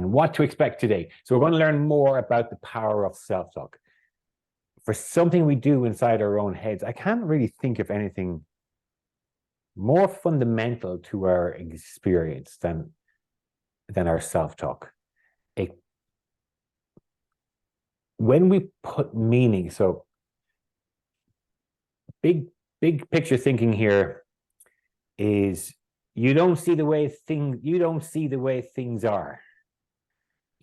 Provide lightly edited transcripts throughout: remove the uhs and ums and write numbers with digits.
and what to expect today. So we're going to learn more about the power of self-talk. For something we do inside our own heads, I can't really think of anything more fundamental to our experience than our self-talk. When we put meaning, so big picture thinking here is you don't see the way things are.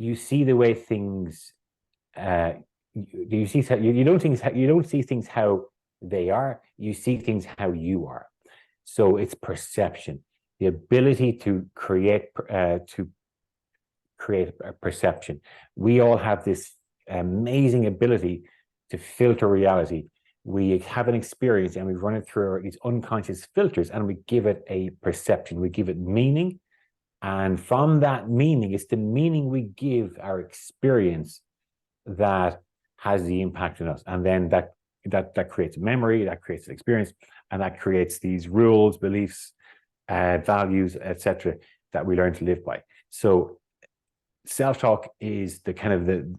You see the way things you don't see things how they are. You see things how you are. So it's perception, the ability to create a perception. We all have this amazing ability to filter reality. We have an experience and we run it through these unconscious filters and we give it a perception. We give it meaning. And from that meaning, it's the meaning we give our experience that has the impact on us. And then that creates memory, that creates an experience, and that creates these rules, beliefs, values, etc., that we learn to live by. So self-talk is the kind of the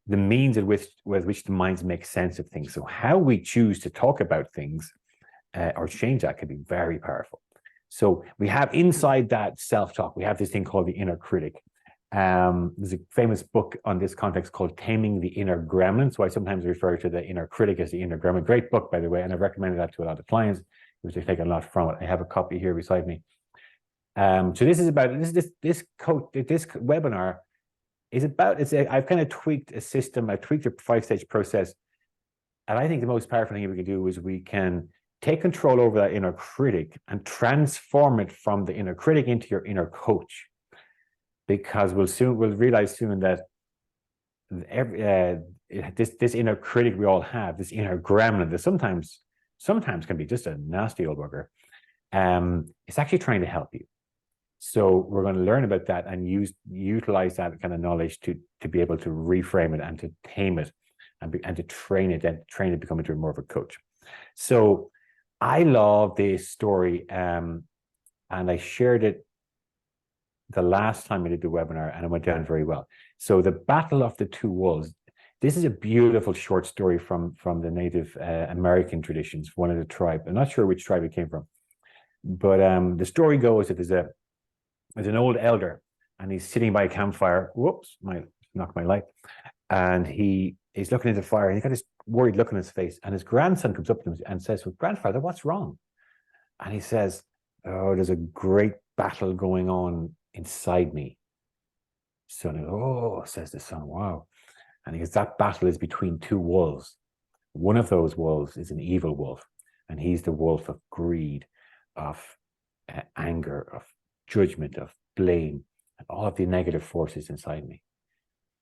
means with which the minds make sense of things. So how we choose to talk about things or change that can be very powerful. So we have inside that self-talk, we have this thing called the inner critic. There's a famous book on this context called Taming the Inner Gremlin. So I sometimes refer to the inner critic as the inner gremlin. Great book, by the way, and I've recommended that to a lot of clients, which they've taken a lot from it. I have a copy here beside me. So this webinar is about, I've kind of tweaked a system, I tweaked a 5-stage process. And I think the most powerful thing we can do is we can take control over that inner critic and transform it from the inner critic into your inner coach. Because we'll realize soon that this inner critic we all have, this inner gremlin, that sometimes can be just a nasty old bugger, it's actually trying to help you. So we're going to learn about that and utilize that kind of knowledge to be able to reframe it and to tame it and to train it to become into more of a coach. So I love this story, and I shared it the last time I did the webinar, and it went down very well. So the Battle of the Two Wolves. This is a beautiful short story from the Native American traditions, one of the tribe. I'm not sure which tribe it came from, but the story goes that there's an old elder, and he's sitting by a campfire. Whoops, knocked my light. And he's looking into the fire, and he's got this worried look on his face. And his grandson comes up to him and says, "Well, grandfather, what's wrong?" And he says, "Oh, there's a great battle going on inside me." Son, "Oh," says the son, "wow." And he goes, "That battle is between two wolves. One of those wolves is an evil wolf, and he's the wolf of greed, of anger, of judgment, of blame, and all of the negative forces inside me.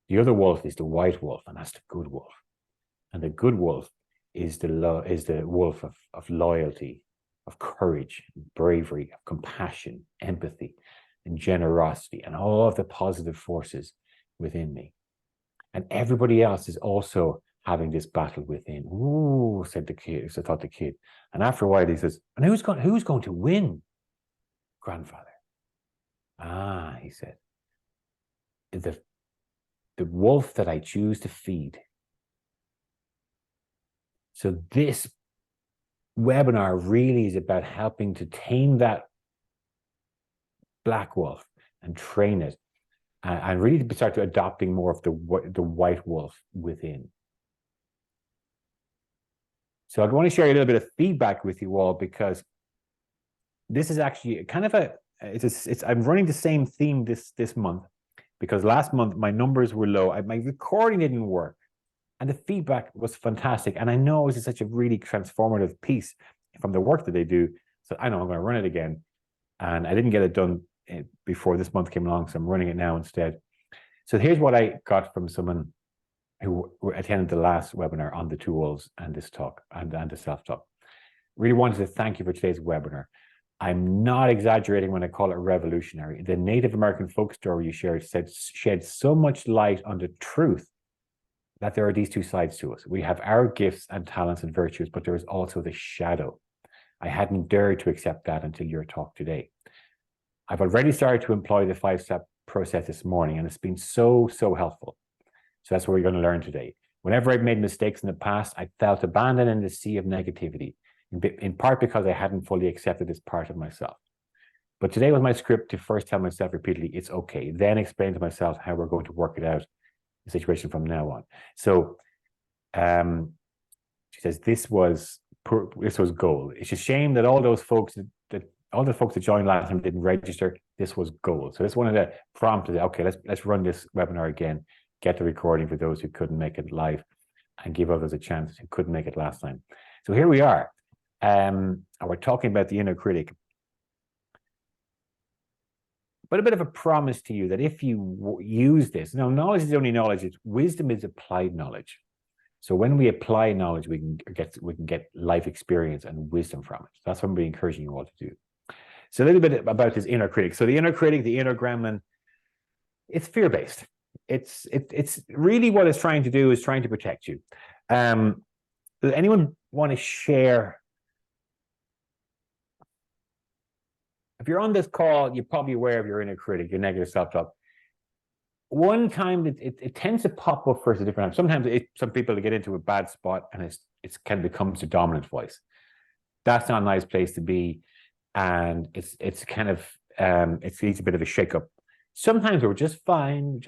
The other wolf is the white wolf, and that's the good wolf. And the good wolf is the wolf of loyalty, of courage, bravery, of compassion, empathy, and generosity, and all of the positive forces within me. And everybody else is also having this battle within." "Ooh," said the kid. So thought the kid. And after a while, he says, "And who's going to win, grandfather?" "Ah," he said, the wolf that I choose to feed." So this webinar really is about helping to tame that black wolf and train it, and really start to adopting more of the white wolf within. So I want to share a little bit of feedback with you all, because this is actually kind of I'm running the same theme this month, because last month my numbers were low. My recording didn't work, and the feedback was fantastic. And I know it's such a really transformative piece from the work that they do. So I know I'm going to run it again, and I didn't get it done before this month came along, so I'm running it now instead. So here's what I got from someone who attended the last webinar on the two wolves and this talk and the self-talk. Really wanted to thank you for today's webinar. I'm not exaggerating when I call it revolutionary. The Native American folk story you shared shed so much light on the truth that there are these two sides to us. We have our gifts and talents and virtues, but there is also the shadow. I hadn't dared to accept that until your talk today. I've already started to employ the 5-step process this morning, and it's been so helpful. So that's what we're going to learn today. Whenever I've made mistakes in the past, I felt abandoned in the sea of negativity, in part because I hadn't fully accepted this part of myself. But today was my script to first tell myself repeatedly, it's okay. Then explain to myself how we're going to work it out, the situation from now on. So she says, this was gold. It's a shame that all the folks that joined last time didn't register. This was gold. So this one of the prompts is, okay, let's run this webinar again, get the recording for those who couldn't make it live, and give others a chance who couldn't make it last time. So here we are. And we're talking about the inner critic. But a bit of a promise to you that if you use this, now knowledge is only knowledge, wisdom is applied knowledge. So when we apply knowledge, we can get life experience and wisdom from it. That's what I'm really encouraging you all to do. So a little bit about this inner critic. So the inner critic, the inner gremlin, it's fear-based. It's really what it's trying to do is trying to protect you. Does anyone want to share? If you're on this call, you're probably aware of your inner critic, your negative self-talk. One time it tends to pop up first at different times. Sometimes some people get into a bad spot and it kind of becomes the dominant voice. That's not a nice place to be, and it's kind of it needs a bit of a shake-up. Sometimes we're just fine,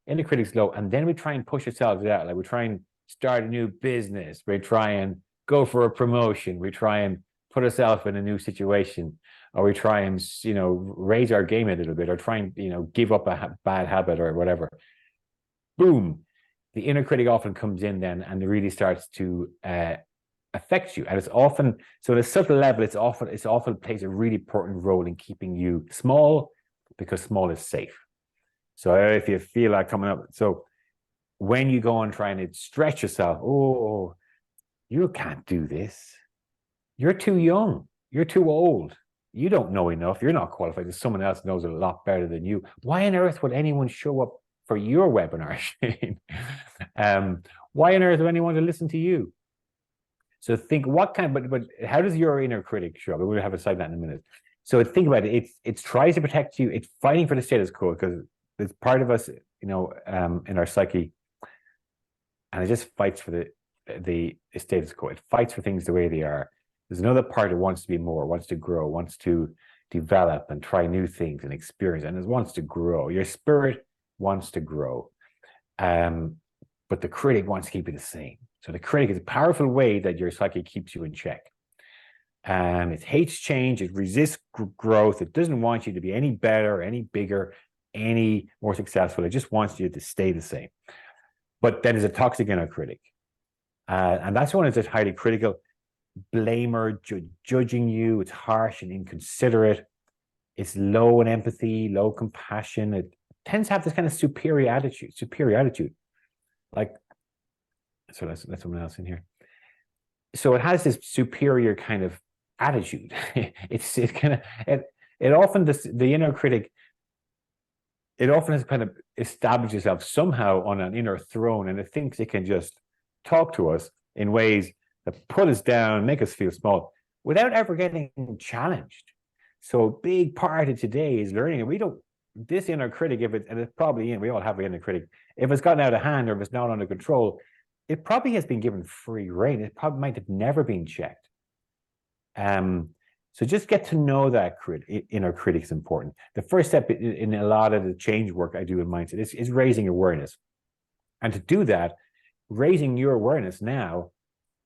inner critic's low, and then we try and push ourselves out. Like we try and start a new business, we try and go for a promotion, we try and put ourselves in a new situation, or we try and, raise our game a little bit, or try and, give up a bad habit or whatever. Boom. The inner critic often comes in then and it really starts to affect you. And it's often, so at a subtle level, it's often plays a really important role in keeping you small, because small is safe. So if you feel like coming up, so when you go on trying to stretch yourself, oh, you can't do this. You're too young. You're too old. You don't know enough. You're not qualified. There's someone else knows a lot better than you. Why on earth would anyone show up for your webinar, Shane? Why on earth would anyone to listen to you? So think what kind, but how does your inner critic show up? We'll have a side note in a minute. So think about it. It tries to protect you. It's fighting for the status quo, because there's part of us, in our psyche, and it just fights for the status quo. It fights for things the way they are. There's another part that wants to be more, wants to grow, wants to develop and try new things and experience, and it wants to grow. Your spirit wants to grow, but the critic wants to keep it the same. So the critic is a powerful way that your psyche keeps you in check. It hates change, it resists growth, it doesn't want you to be any better, any bigger, any more successful. It just wants you to stay the same. But then there's a toxic inner critic. And that's one that's highly critical, blamer, judging you. It's harsh and inconsiderate. It's low in empathy, low compassion. It tends to have this kind of superior attitude. Like, so that's someone else in here. So it has this superior kind of attitude. It often, the inner critic, it often has kind of established itself somehow on an inner throne, and it thinks it can just talk to us in ways that put us down, make us feel small, without ever getting challenged. So a big part of today is learning, and this inner critic, and it's probably, we all have an inner critic, if it's gotten out of hand or if it's not under control, it probably has been given free rein. It probably might have never been checked. So just get to know that inner critic is important. The first step in a lot of the change work I do in mindset is raising awareness. And to do that, raising your awareness now,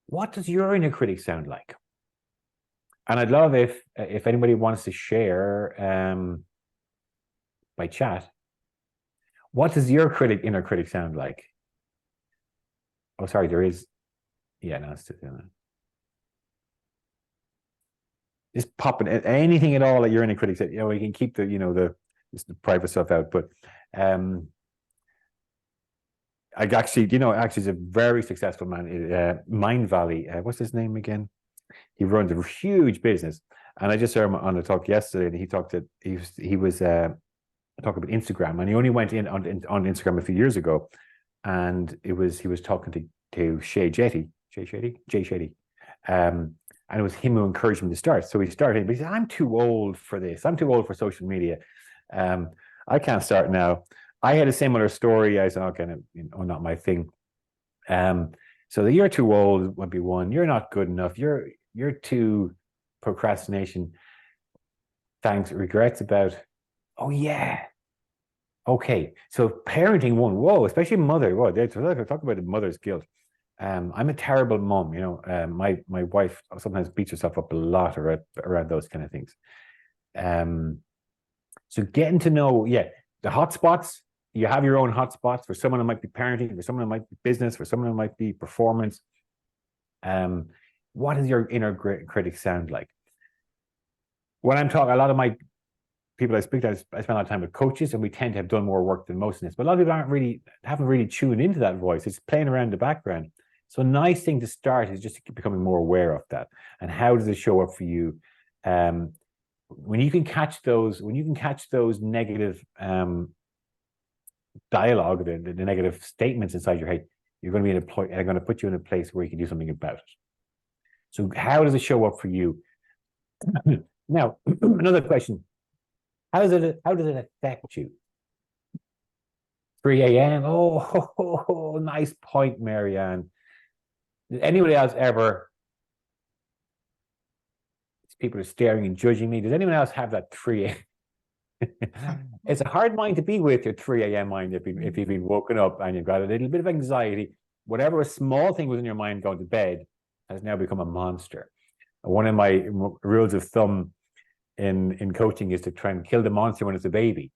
what does your inner critic sound like? And I'd love if anybody wants to share by chat, what does your inner critic sound like? Oh, sorry, there is. Yeah, no, it's just, just popping anything at all that your inner critic said. You can keep the private stuff out, but I actually, is a very successful man, Mind Valley. What's his name again? He runs a huge business, and I just heard him on a talk yesterday, and he was talking about Instagram, and he only went in on Instagram a few years ago, and he was talking to Jay Shetty, and it was him who encouraged him to start. So he started, but he said, "I'm too old for this. I'm too old for social media. I can't start now. I had a similar story. I said, okay, not my thing. So the you're too old would be one. You're not good enough. You're too procrastination. Thanks, regrets about. Oh yeah. Okay. So parenting one. Whoa, especially mother. Whoa, they talk about the mother's guilt. I'm a terrible mom. My wife sometimes beats herself up a lot around those kind of things. So getting to know, yeah, the hot spots. You have your own hot spots. For someone it might be parenting, for someone it might be business, for someone it might be performance. What does your inner critic sound like? When I'm talking, a lot of my people I speak to, I spend a lot of time with coaches, and we tend to have done more work than most in this. But a lot of people haven't really tuned into that voice. It's playing around the background. So a nice thing to start is just becoming more aware of that. And how does it show up for you? When you can catch those negative dialogue, the negative statements inside your head, you're going to be they're going to put you in a place where you can do something about it. So how does it show up for you? Now, another question. How does it affect you? 3 a.m. Oh, nice point, Marianne. Did anybody else ever? People are staring and judging me. Does anyone else have that 3 a.m.? It's a hard mind to be with, your 3 a.m. mind, if you've been woken up and you've got a little bit of anxiety. Whatever a small thing was in your mind going to bed has now become a monster. One of my rules of thumb in coaching is to try and kill the monster when it's a baby.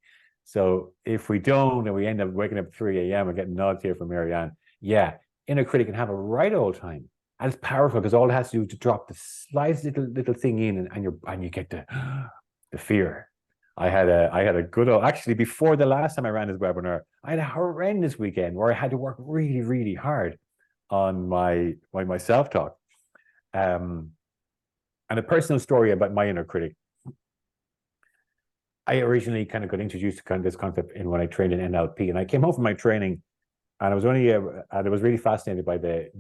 So if we don't, and we end up waking up at 3 a.m. and getting nods here from Marianne, yeah, inner critic can have a right old time. And it's powerful because all it has to do is to drop the slightest little thing in, and you get the fear. I had a good old, actually, before the last time I ran this webinar, I had a horrendous weekend where I had to work really, really hard on my self-talk. And a personal story about my inner critic. I originally kind of got introduced to kind of this concept when I trained in NLP, and I came home from my training, and I was really fascinated by the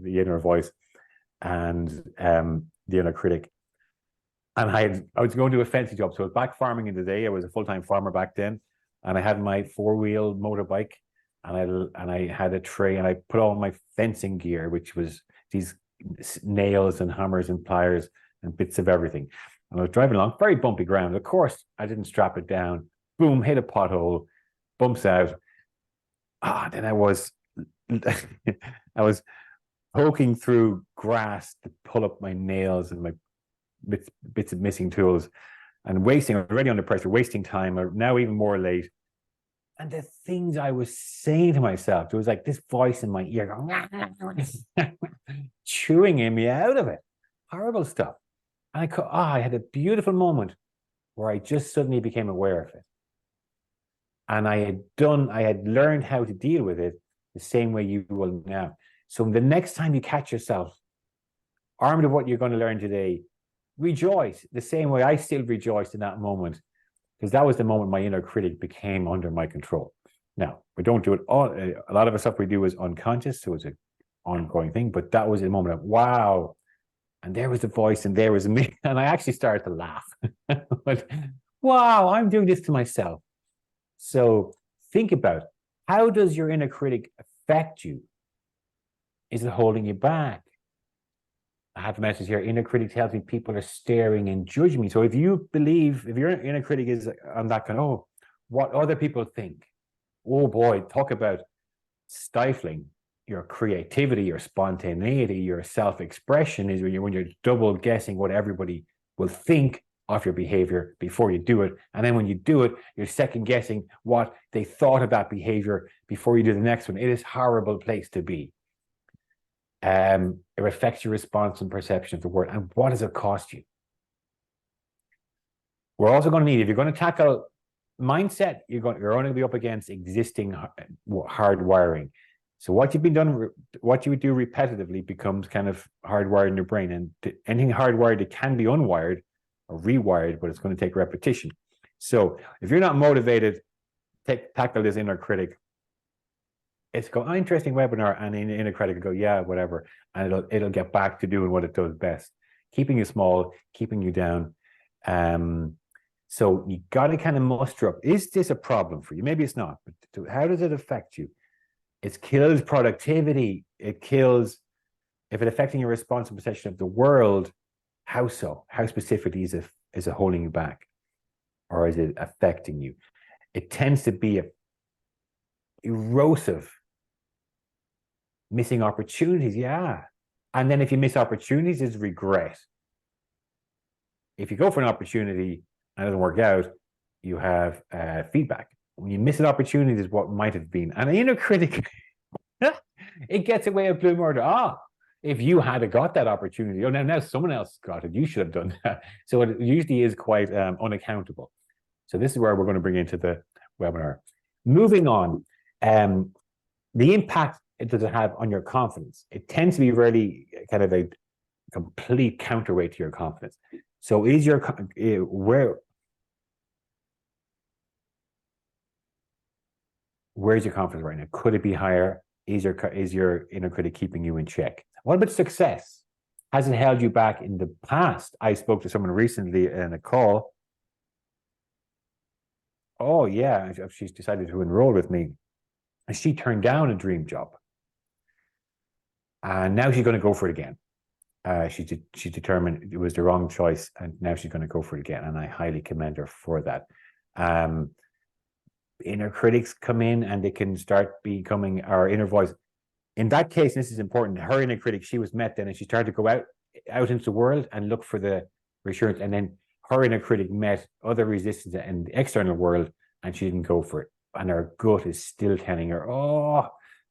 inner voice and the inner critic. And I was going to do a fancy job, so I was back farming in the day. I was a full-time farmer back then, and I had my 4-wheel motorbike, and I had a tray, and I put all my fencing gear, which was these nails and hammers and pliers and bits of everything. And I was driving along, very bumpy ground. Of course, I didn't strap it down. Boom, hit a pothole, bumps out. Then I was poking through grass to pull up my nails and my bits of missing tools, and already under pressure, wasting time, or now even more late. And the things I was saying to myself, there was like this voice in my ear going, chewing me out of it. Horrible stuff. And I had a beautiful moment where I just suddenly became aware of it. And I had learned how to deal with it the same way you will now. So the next time you catch yourself, armed with what you're going to learn today, rejoice the same way I still rejoiced in that moment, because that was the moment my inner critic became under my control. Now, we don't do it all. A lot of the stuff we do is unconscious, so it's an ongoing thing, but that was a moment of, wow. And there was the voice, and there was me. And I actually started to laugh. But, wow, I'm doing this to myself. So think about, how does your inner critic affect you? Is it holding you back? I have a message here. Inner critic tells me people are staring and judging me. So if your inner critic is on that kind of, oh, what other people think. Oh boy, talk about stifling your creativity, your spontaneity, your self-expression, is when you're double guessing what everybody will think of your behavior before you do it. And then when you do it, you're second guessing what they thought of that behavior before you do the next one. It is a horrible place to be. It affects your response and perception of the world. And what does it cost you? We're also going to need, if you're going to tackle mindset, you're going to be up against existing hardwiring. So what you would do repetitively becomes kind of hardwired in your brain. And anything hardwired, it can be unwired or rewired, but it's going to take repetition. So if you're not motivated, tackle this inner critic. It's interesting webinar, and inner critic will go, yeah, whatever, and it'll get back to doing what it does best, keeping you small, keeping you down. So you got to kind of muster up, is this a problem for you? Maybe it's not, but how does it affect you? It kills productivity. It kills, if it's affecting your response and perception of the world, how so? How specifically is it holding you back? Or is it affecting you? It tends to be a erosive, missing opportunities. Yeah. And then if you miss opportunities, it's regret. If you go for an opportunity and it doesn't work out, you have feedback. When you miss an opportunity, is what might have been. And an inner critic, it gets away with blue murder. If you had got that opportunity, now someone else got it, you should have done that. So it usually is quite unaccountable. So this is where we're going to bring into the webinar. Moving on, the impact it does have on your confidence. It tends to be really kind of a complete counterweight to your confidence. So is your where's your confidence right now? Could it be higher? Is your inner critic keeping you in check? What about success? Has it held you back in the past? I spoke to someone recently in a call. Oh yeah, she's decided to enroll with me. And she turned down a dream job. And now she's going to go for it again. She determined it was the wrong choice, and now she's going to go for it again. And I highly commend her for that. Inner critics come in and they can start becoming our inner voice. In that case, this is important. Her inner critic, she was met then, and she started to go out into the world and look for the reassurance. And then her inner critic met other resistance in the external world, and she didn't go for it. And her gut is still telling her, oh,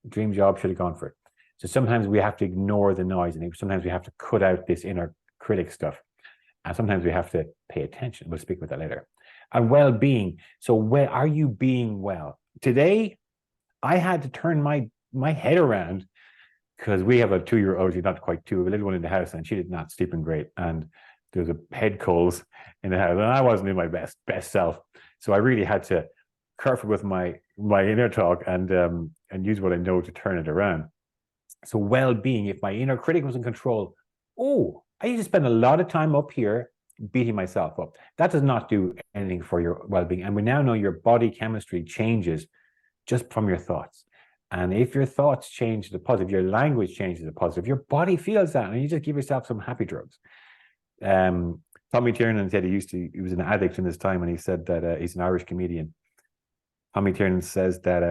dream job, should have gone for it. So sometimes we have to ignore the noise, and sometimes we have to cut out this inner critic stuff. And sometimes we have to pay attention. We'll speak about that later. And well-being. So where are you being well? Today, I had to turn my head around because we have a 2-year-old, she's not quite 2, a little one in the house, and she did not sleeping great. And there was a head colds in the house, and I wasn't in my best self. So I really had to careful with my inner talk and use what I know to turn it around. So well-being, if my inner critic was in control, I used to spend a lot of time up here beating myself up. That does not do anything for your well-being. And we now know your body chemistry changes just from your thoughts. And if your thoughts change to the positive, your language changes to the positive, your body feels that, and you just give yourself some happy drugs. Tommy Tiernan said he was an addict in his time, and he said that he's an Irish comedian. Tommy Tiernan says that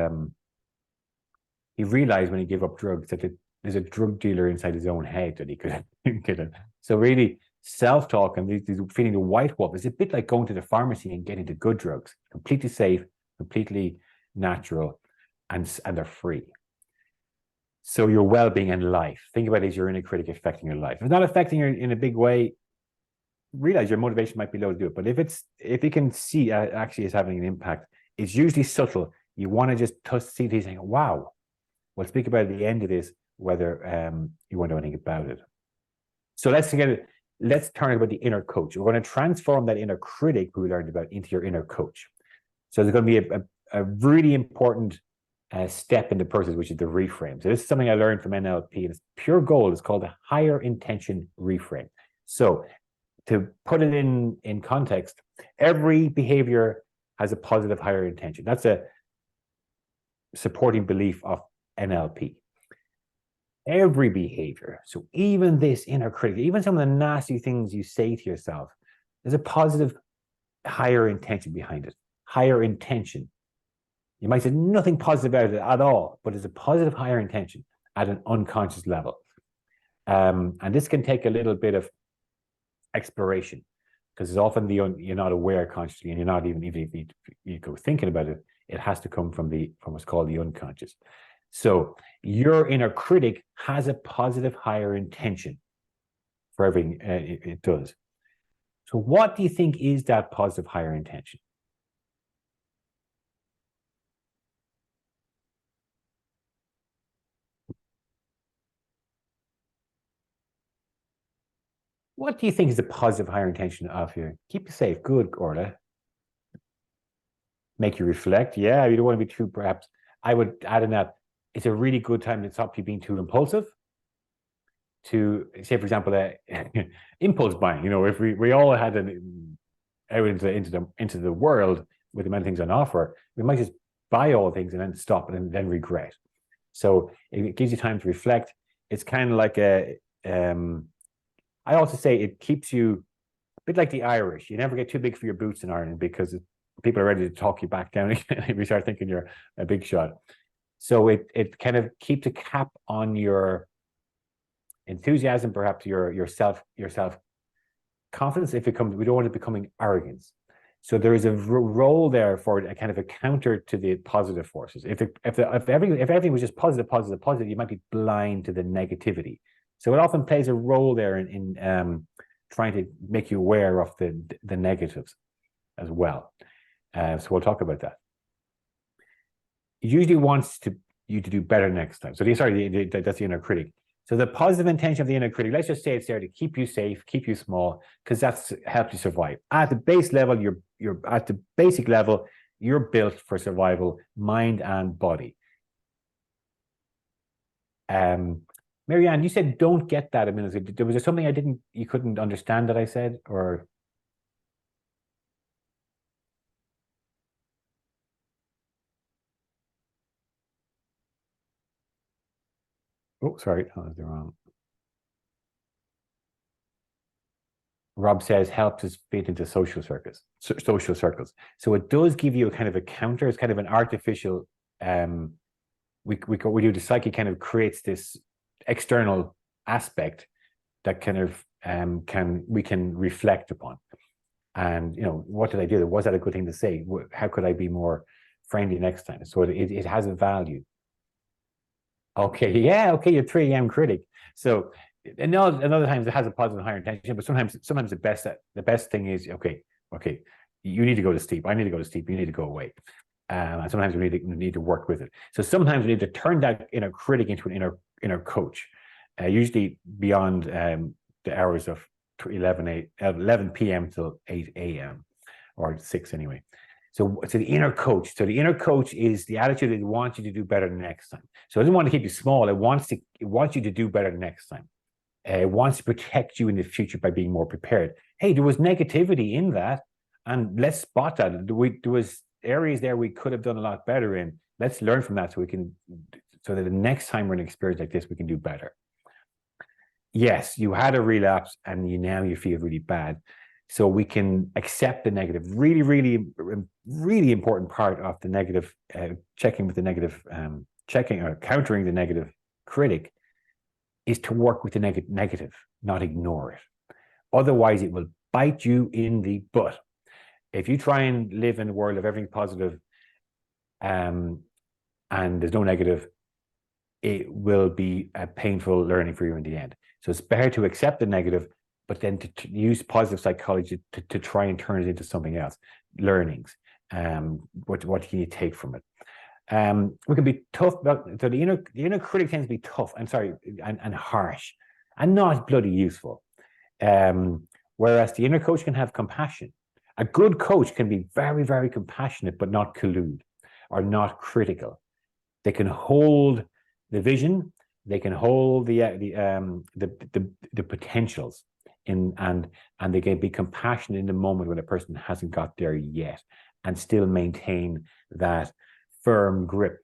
he realized when he gave up drugs that there's a drug dealer inside his own head that he could get in. So really, self-talk and feeling the white wolf is a bit like going to the pharmacy and getting the good drugs, completely safe, completely natural, and they're free. So your well-being and life, think about it, is your inner critic affecting your life? If it's not affecting you in a big way, realize your motivation might be low to do it. But if you can see actually it's having an impact, it's usually subtle. You want to just see these things. Wow. We'll speak about at the end of this whether you want to know anything about it. So let's turn about the inner coach. We're going to transform that inner critic who we learned about into your inner coach. So there's going to be a really important step in the process, which is the reframe. So this is something I learned from NLP, and its pure goal is called a higher intention reframe. So to put it in context, every behavior has a positive higher intention. That's a supporting belief of NLP. Every behavior, so even this inner critic, even some of the nasty things you say to yourself, there's a positive higher intention behind it. Higher intention. You might say nothing positive about it at all, but there's a positive higher intention at an unconscious level. And this can take a little bit of exploration, because it's often you're not aware consciously, and you're not even if you go thinking about it, it has to come from what's called the unconscious. So your inner critic has a positive higher intention for everything it does. So what do you think is that positive higher intention? What do you think is the positive higher intention of you? Keep you safe. Good, Orla. Make you reflect. Yeah, you don't want to be too, perhaps. I would add in that it's a really good time to stop you being too impulsive. To say, for example, impulse buying. If we all had out into the world with the amount of things on offer, we might just buy all things and then stop and then regret. So it gives you time to reflect. It's kind of like I also say it keeps you a bit like the Irish. You never get too big for your boots in Ireland because people are ready to talk you back down again if you start thinking you're a big shot. So it kind of keeps a cap on your enthusiasm, perhaps your self confidence. If it comes, we don't want it becoming arrogance. So there is a role there for a kind of a counter to the positive forces. If everything was just positive, you might be blind to the negativity. So it often plays a role there in trying to make you aware of the negatives as well. So we'll talk about that. It usually wants you to do better next time. So that's the inner critic. So the positive intention of the inner critic, let's just say it's there to keep you safe, keep you small, because that's helped you survive. At the base level, you're at the basic level, you're built for survival, mind and body. Marianne, you said don't get that a minute ago. Was there something you couldn't understand that I said, or? Oh, sorry, that was the wrong. Rob says helps us fit into social circles. So it does give you a kind of a counter. It's kind of an artificial. We do the psyche kind of creates this external aspect that kind of we can reflect upon. And what did I do? Was that a good thing to say? How could I be more friendly next time? So it has a value. Okay, yeah, okay, you're 3 a.m. critic. So and other times it has a positive higher intention, but sometimes the best thing is okay, you need to go to sleep. I need to go to sleep. You need to go away. And sometimes we need to work with it. So sometimes we need to turn that inner critic into an inner coach. Usually beyond the hours of 11 p.m. till 8 a.m. or 6 anyway. So the inner coach. So the inner coach is the attitude that wants you to do better next time. So it doesn't want to keep you small. It wants you to do better next time. It wants to protect you in the future by being more prepared. Hey, there was negativity in that, and let's spot that. There was areas there we could have done a lot better in. Let's learn from that so that the next time we're in an experience like this, we can do better. Yes, you had a relapse and now you feel really bad. So we can accept the negative. Really, really, really important part of the negative, checking with the negative, checking or countering the negative critic is to work with the negative, not ignore it. Otherwise, it will bite you in the butt. If you try and live in a world of everything positive, and there's no negative, it will be a painful learning for you in the end. So it's better to accept the negative, but then to use positive psychology to try and turn it into something else. Learnings. What can you take from it? We can be tough. So the inner critic tends to be tough. And harsh, and not bloody useful. Whereas the inner coach can have compassion. A good coach can be very, very compassionate, but not collude or not critical. They can hold the vision. They can hold the potentials and they can be compassionate in the moment when a person hasn't got there yet, and still maintain that firm grip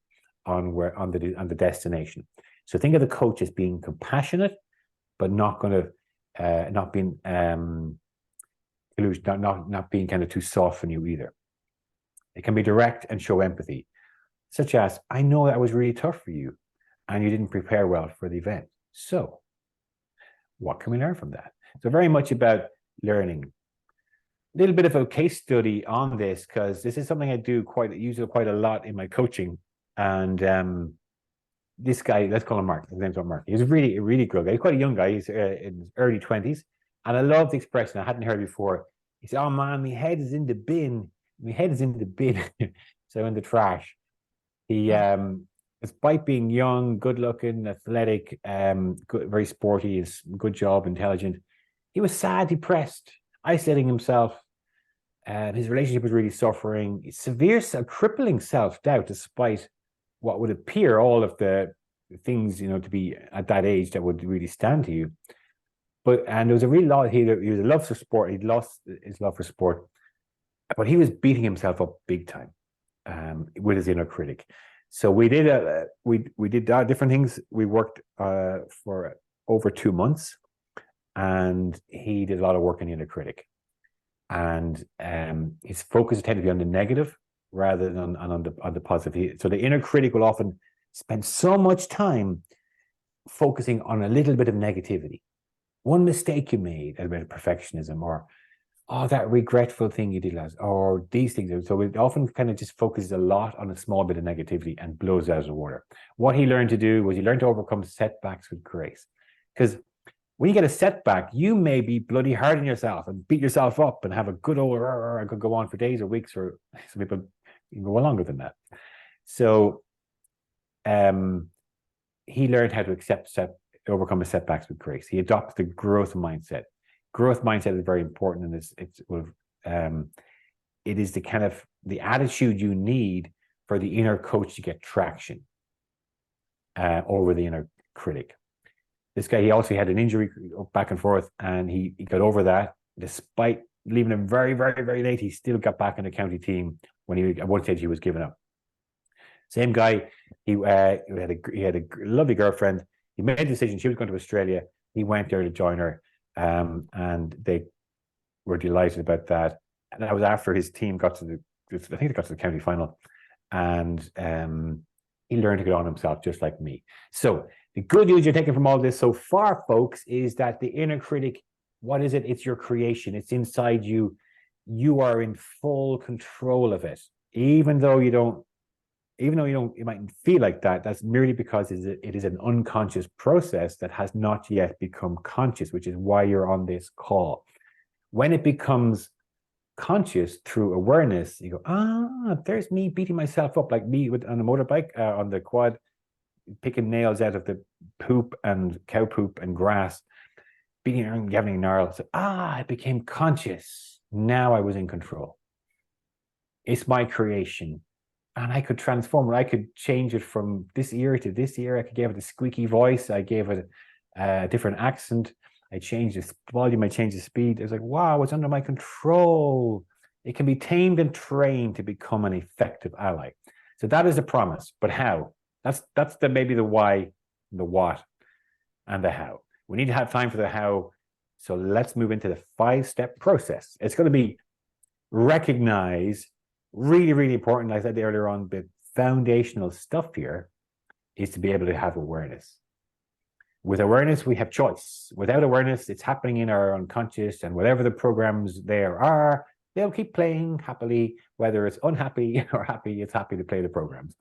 on the destination. So think of the coach as being compassionate, but not being not being kind of too soft on you either. It can be direct and show empathy, such as, I know that was really tough for you and you didn't prepare well for the event. So what can we learn from that? So very much about learning. A little bit of a case study on this, because this is something I use quite a lot in my coaching. And this guy, let's call him Mark. His name's not Mark. He's a really, really good guy. He's quite a young guy. He's in his early 20s. And I love the expression. I hadn't heard it before. He said, "Oh man, my head is in the bin. My head is in the bin." So in the trash. He, despite being young, good looking, athletic, good, very sporty, good job, intelligent, he was sad, depressed, isolating himself. His relationship was really suffering. Severe, crippling self-doubt, despite what would appear all of the things, to be at that age that would really stand to you. And there was a real lot. He was a love for sport. He'd lost his love for sport, but he was beating himself up big time with his inner critic. So we did different things. We worked for over 2 months, and he did a lot of work on the inner critic. And his focus tended to be on the negative rather than on the positive. So the inner critic will often spend so much time focusing on a little bit of negativity. One mistake you made, a bit of perfectionism, or that regretful thing you did last, or these things. So it often kind of just focuses a lot on a small bit of negativity and blows it out of the water. What he learned to do was he learned to overcome setbacks with grace. Because when you get a setback, you may be bloody hard on yourself and beat yourself up and have a good old, I could go on for days or weeks, or some people can go longer than that. So he learned how to overcome the setbacks with grace. He adopted the growth mindset. Growth mindset is very important, and it is the kind of the attitude you need for the inner coach to get traction over the inner critic. This guy, he also had an injury back and forth, and he got over that. Despite leaving him very, very, very late, he still got back in the county team when at one stage he was giving up. Same guy, he had a lovely girlfriend. He made a decision. She was going to Australia. He went there to join her, and they were delighted about that. And that was after his team got to I think they got to the county final, and he learned to get on himself, just like me. So the good news you're taking from all this so far, folks, is that the inner critic, what is it? It's your creation. It's inside you. You are in full control of it, even though you might feel like that. That's merely because it is an unconscious process that has not yet become conscious, which is why you're on this call. When it becomes conscious through awareness, you go, there's me beating myself up, like me on a motorbike on the quad, picking nails out of the poop and cow poop and grass, beating and giving gnarls. So, I became conscious. Now I was in control. It's my creation. And I could transform it. I could change it from this ear to this ear. I could give it a squeaky voice. I gave it a different accent. I changed the volume. I changed the speed. It was like, wow, it's under my control. It can be tamed and trained to become an effective ally. So that is a promise. But how? That's maybe the why, the what, and the how. We need to have time for the how. So let's move into the 5-step process. It's going to be recognize. Really, really important. Like I said earlier on, the foundational stuff here is to be able to have awareness. With awareness, we have choice. Without awareness, it's happening in our unconscious, and whatever the programs there are, they'll keep playing happily, whether it's unhappy or happy, it's happy to play the programs.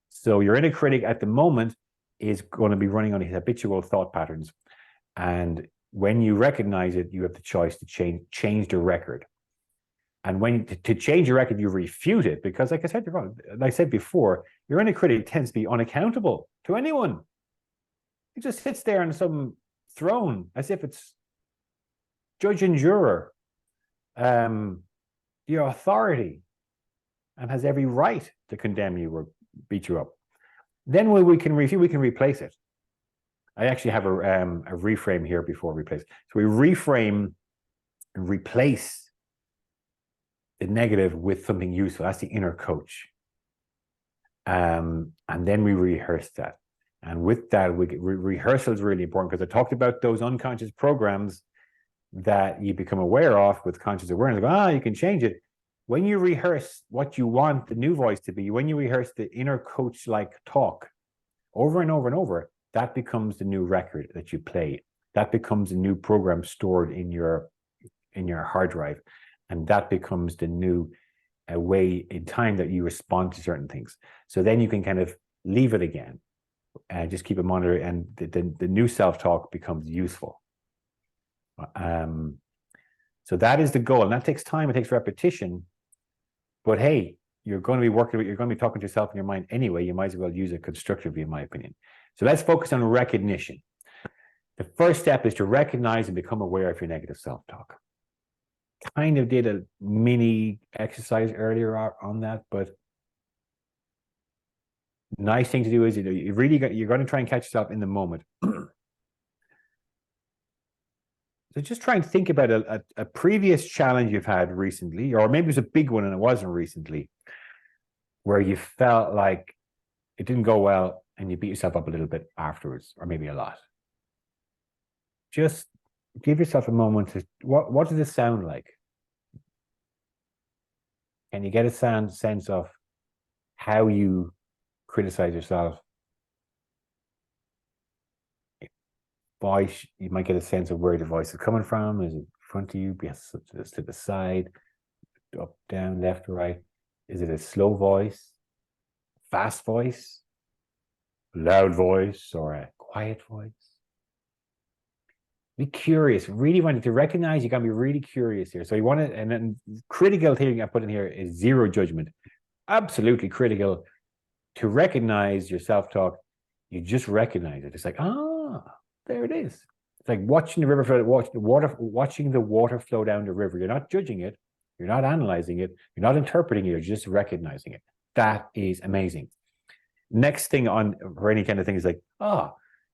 So your inner critic at the moment is going to be running on his habitual thought patterns. And when you recognize it, you have the choice to change the record. And when to change your record, you refute it, because, like I said before, your inner critic tends to be unaccountable to anyone. He just sits there on some throne as if it's judge and juror, the authority, and has every right to condemn you or beat you up. Then when we can refute, we can replace it. I actually have a reframe here before replace. So we reframe and replace the negative with something useful. That's the inner coach. And then we rehearse that. And with that, rehearsal is really important, because I talked about those unconscious programs that you become aware of with conscious awareness. You can change it. When you rehearse what you want the new voice to be, when you rehearse the inner coach-like talk over and over and over, that becomes the new record that you play. That becomes a new program stored in your hard drive. And that becomes the new way in time that you respond to certain things. So then you can kind of leave it again, just keep it monitored, and the new self-talk becomes useful. So that is the goal, and that takes time. It takes repetition. But hey, you're going to be talking to yourself in your mind anyway. You might as well use it constructively, in my opinion. So let's focus on recognition. The first step is to recognize and become aware of your negative self-talk. Kind of did a mini exercise earlier on that, but nice thing to do is you're going to try and catch yourself in the moment. So just try and think about a previous challenge you've had recently, or maybe it was a big one and it wasn't recently, where you felt like it didn't go well and you beat yourself up a little bit afterwards, or maybe a lot. Just give yourself a moment to, what does this sound like? Can you get a sense of how you criticize yourself? Voice, you might get a sense of where the voice is coming from. Is it in front of you? Yes, to the side, up, down, left, right. Is it a slow voice, fast voice, loud voice, or a quiet voice? Be curious. Really wanted to recognize. You got to be really curious here. So you want to, and then critical thing I put in here is zero judgment. Absolutely critical to recognize your self-talk. You just recognize it. It's like, there it is. It's like watching the river flow, watching the water flow down the river. You're not judging it. You're not analyzing it. You're not interpreting it. You're just recognizing it. That is amazing. Next thing on for any kind of thing is like,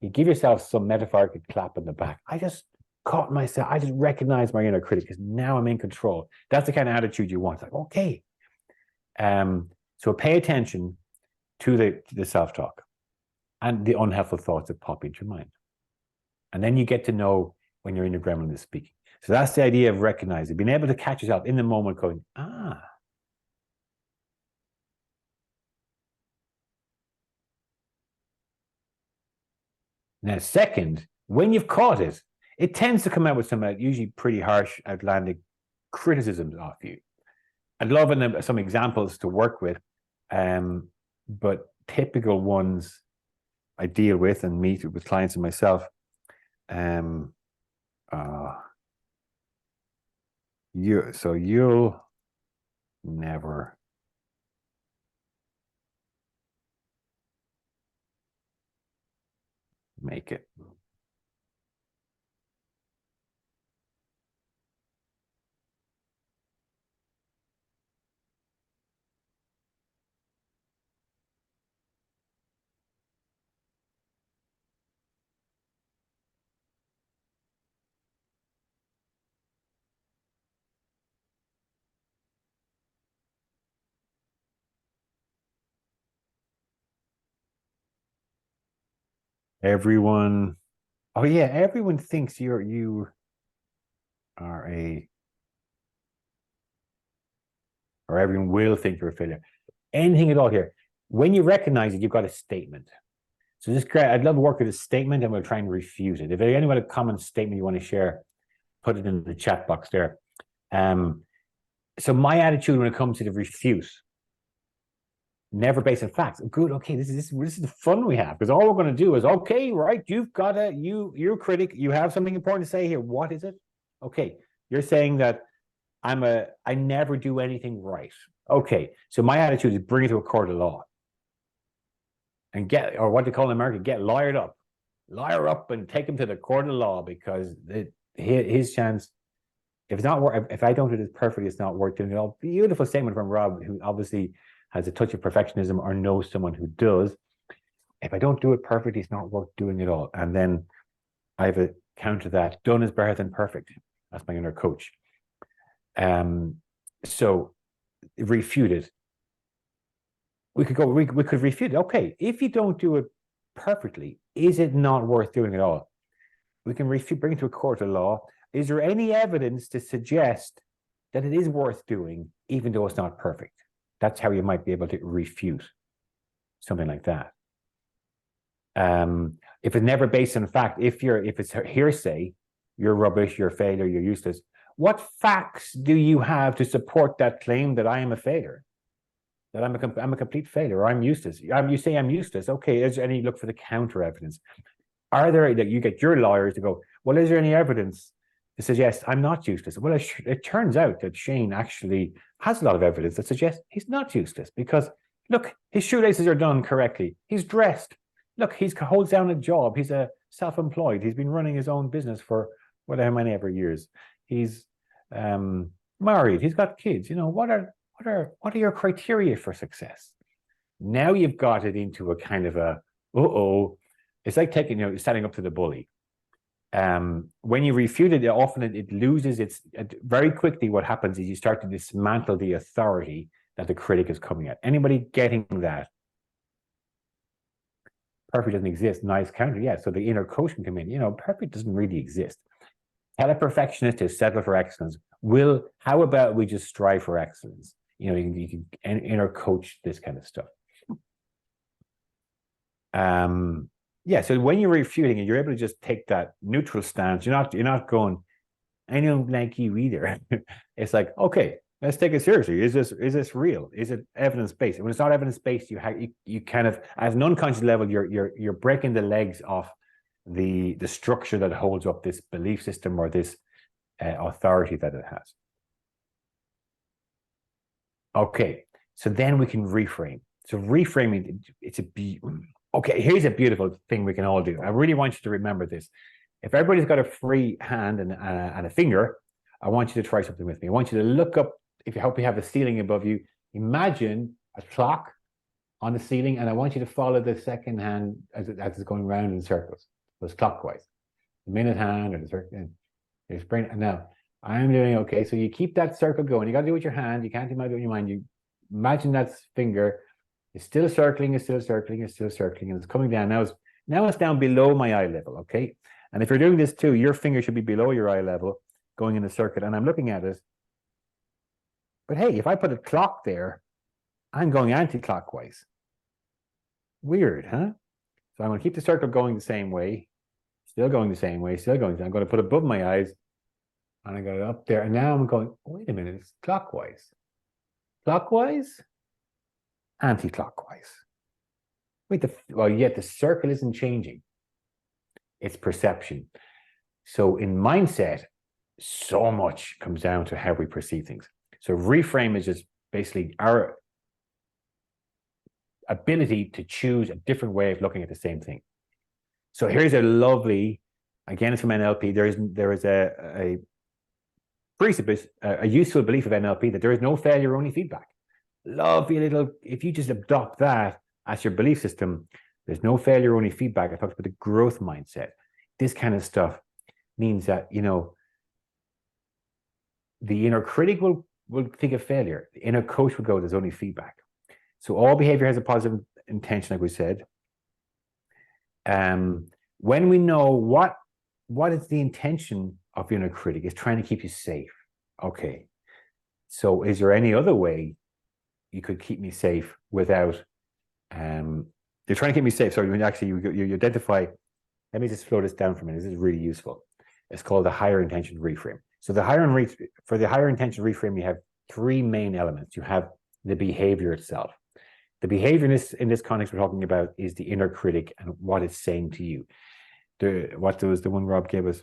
you give yourself some metaphorical clap in the back. I just caught myself. I just recognized my inner critic because now I'm in control. That's the kind of attitude you want. It's like, okay. So pay attention to the self-talk and the unhelpful thoughts that pop into your mind. And then you get to know when you're in the gremlin is speaking. So that's the idea of recognizing, being able to catch yourself in the moment going, Now, second, when you've caught it, it tends to come out with some usually pretty harsh, outlandish criticisms of you. I'd love some examples to work with, but typical ones I deal with and meet with clients and myself. You'll never make it. Everyone, everyone thinks you are or everyone will think you're a failure. Anything at all here. When you recognize it, you've got a statement. So I'd love to work with a statement and we'll try and refuse it. If anyone has a common statement you want to share, put it in the chat box there. So my attitude when it comes to the refute, never based on facts. Good, okay, this is the fun we have, because all we're going to do is, okay, right, you've got you're a critic, you have something important to say here. What is it? Okay, you're saying that I never do anything right. Okay, so my attitude is bring it to a court of law and or what they call in America, get lawyered up. Lawyer up and take him to the court of law, because his chance, if I don't do this perfectly, it's not worth doing it all. Beautiful statement from Rob, who obviously has a touch of perfectionism or knows someone who does. If I don't do it perfectly, it's not worth doing it all. And then I have a counter that done is better than perfect. That's my inner coach. So refute it. We could refute it. Okay, if you don't do it perfectly, is it not worth doing it all? We can bring it to a court of law. Is there any evidence to suggest that it is worth doing, even though it's not perfect? That's how you might be able to refute something like that. If it's never based on fact, if it's hearsay, you're rubbish, you're a failure, you're useless. What facts do you have to support that claim that I am a failure? That I'm a complete failure, or I'm useless. You say I'm useless. Okay, is there any look for the counter evidence? Are there, that you get your lawyers to go, well, is there any evidence to suggest I'm not useless? Well, it turns out that Shane actually has a lot of evidence that suggests he's not useless, because look, his shoelaces are done correctly. He's dressed. Look, he holds down a job. He's a self-employed. He's been running his own business for whatever many ever years. He's married. He's got kids. You know, what are your criteria for success? Now you've got it into a kind of a, it's like standing up to the bully. when you refute it, often it loses its, very quickly what happens is you start to dismantle the authority that the critic is coming at. Anybody getting that? Perfect doesn't exist. Nice counter. Yeah. So the inner coach can come in. Perfect doesn't really exist. Tell a perfectionist to settle for excellence. How about we just strive for excellence? You can inner coach this kind of stuff. Yeah. So when you're refuting it, you're able to just take that neutral stance. You're not going, I don't like you either. It's like, okay, let's take it seriously. Is this real? Is it evidence-based? When it's not evidence-based, you kind of, at an unconscious level, you're breaking the legs off the structure that holds up this belief system or this authority that it has. Okay, so then we can reframe. So reframing, okay, here's a beautiful thing we can all do. I really want you to remember this. If everybody's got a free hand and a finger, I want you to try something with me. I want you to look up, if you hope you have a ceiling above you, imagine a clock on the ceiling, and I want you to follow the second hand as it's going round in circles. So it's clockwise. The minute hand or the circle. Now, I'm doing okay. So you keep that circle going. You got to do it with your hand. You can't imagine it with your mind. You imagine that finger is still circling, is still circling, is still circling, and it's coming down. Now it's down below my eye level, okay? And if you're doing this too, your finger should be below your eye level, going in a circuit, and I'm looking at it. But hey, if I put a clock there, I'm going anti-clockwise. Weird, huh? So I'm going to keep the circle going the same way, still going the same way, still going. I'm going to put it above my eyes, and I got it up there. And now I'm going, wait a minute, it's clockwise. Clockwise? Anti-clockwise. Yet the circle isn't changing. It's perception. So in mindset, so much comes down to how we perceive things. So reframe is just basically our ability to choose a different way of looking at the same thing. So here's a lovely, again, it's from NLP. There is a presupposition, a useful belief of NLP that there is no failure, only feedback. Lovely little, if you just adopt that as your belief system, there's no failure, only feedback. I talked about the growth mindset. This kind of stuff means that, the inner critic will think of failure. The inner coach will go, there's only feedback. So all behavior has a positive intention, like we said. When we know what is the intention of the inner critic, is trying to keep you safe. Okay. So is there any other way you could keep me safe without, you're trying to keep me safe. So when actually you identify, let me just slow this down for a minute. This is really useful. It's called the higher intention reframe. So for the higher intention reframe, you have three main elements. You have the behavior itself. The behavior in this context we're talking about is the inner critic and what it's saying to you. What was the one Rob gave us?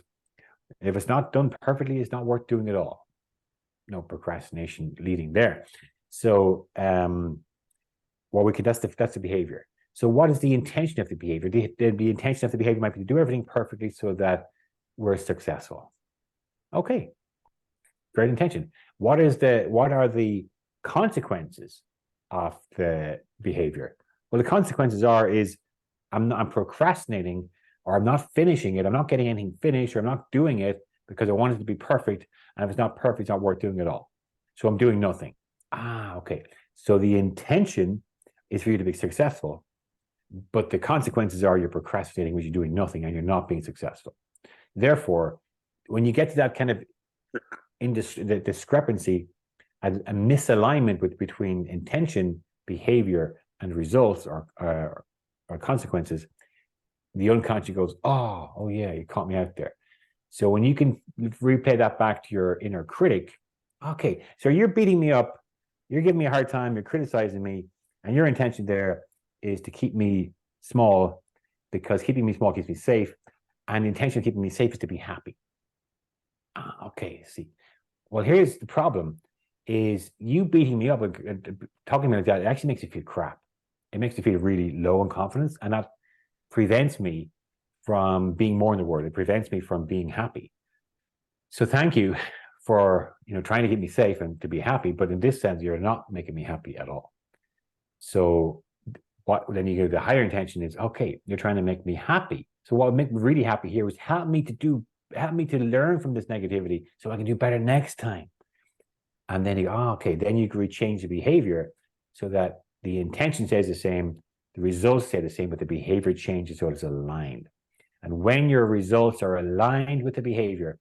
If it's not done perfectly, it's not worth doing at all. No procrastination leading there. So that's the behavior. So what is the intention of the behavior? The intention of the behavior might be to do everything perfectly so that we're successful. Okay, great intention. What are the consequences of the behavior? Well, the consequences is I'm procrastinating, or I'm not finishing it. I'm not getting anything finished, or I'm not doing it because I want it to be perfect. And if it's not perfect, it's not worth doing at all. So I'm doing nothing. Okay. So the intention is for you to be successful, but the consequences are you're procrastinating, which you're doing nothing, and you're not being successful. Therefore, when you get to that kind of the discrepancy, a misalignment between intention, behavior, and results or consequences, the unconscious goes, oh yeah, you caught me out there. So when you can replay that back to your inner critic, okay, so you're beating me up, you're giving me a hard time, you're criticizing me, and your intention there is to keep me small, because keeping me small keeps me safe, and the intention of keeping me safe is to be happy. Okay, see. Well, here's the problem, is you beating me up, talking to me like that, it actually makes you feel crap. It makes you feel really low in confidence, and that prevents me from being more in the world. It prevents me from being happy. So thank you for trying to keep me safe and to be happy, but in this sense, you're not making me happy at all. So then you go, the higher intention is, okay, you're trying to make me happy, So what would make me really happy here was help me to learn from this negativity so I can do better next time. And then you go, oh, okay, then you can change the behavior so that the intention stays the same, the results stay the same, but the behavior changes so it's aligned. And when your results are aligned with the behavior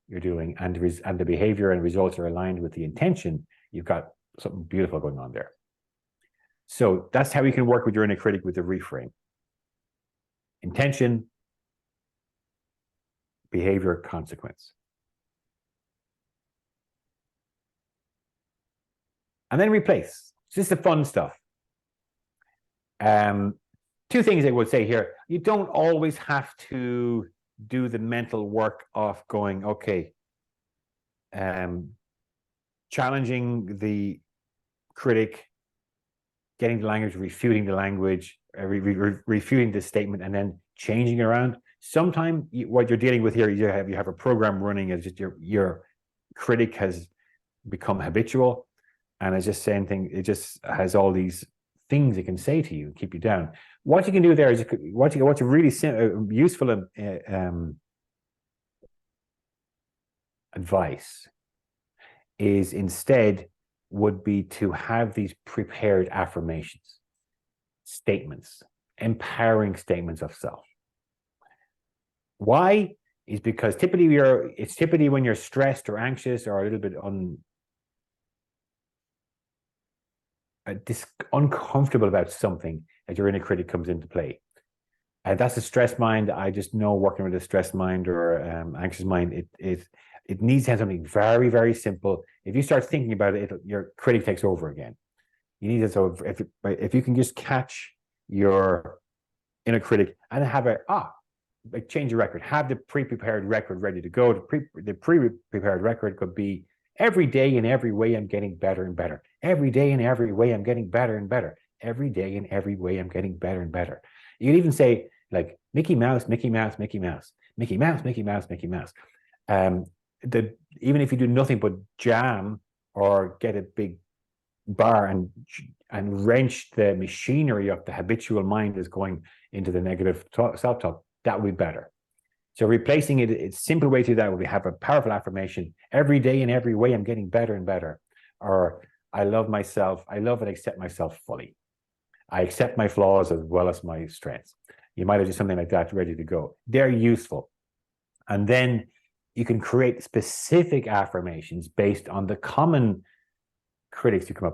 you're doing, and the behavior and results are aligned with the intention, you've got something beautiful going on there. So that's how you can work with your inner critic with the reframe. Intention, behavior, consequence. And then replace. So this is the fun stuff. Two things I would say here. You don't always have to do the mental work of going, okay, challenging the critic, getting the language, refuting the language, refuting the statement, and then changing it around. Sometimes what you're dealing with here, you have a program running, is just your critic has become habitual, and it's just saying things. It just has all these things it can say to you and keep you down. What you can do there is what's a really useful advice is instead would be to have these prepared affirmations, statements, empowering statements of self. Why? Is because it's typically when you're stressed or anxious or a little bit uncomfortable about something that your inner critic comes into play. And that's a stressed mind. I just know working with a stressed mind or anxious mind, it needs to have something very, very simple. If you start thinking about it, your critic takes over again. You need to, so if you can just catch your inner critic and have like change your record, have the pre-prepared record ready to go. The pre-prepared record could be every day in every way I'm getting better and better. Every day in every way I'm getting better and better. Every day in every way I'm getting better and better. You can even say like Mickey Mouse, Mickey Mouse, Mickey Mouse, Mickey Mouse, Mickey Mouse, Mickey Mouse. Even if you do nothing but jam or get a big bar and wrench the machinery of the habitual mind is going into the negative self-talk, that would be better. So replacing it, a simple way to do that would be have a powerful affirmation. Every day in every way, I'm getting better and better. Or I love myself. I love and accept myself fully. I accept my flaws as well as my strengths. You might have just something like that ready to go. They're useful. And then you can create specific affirmations based on the common critics you come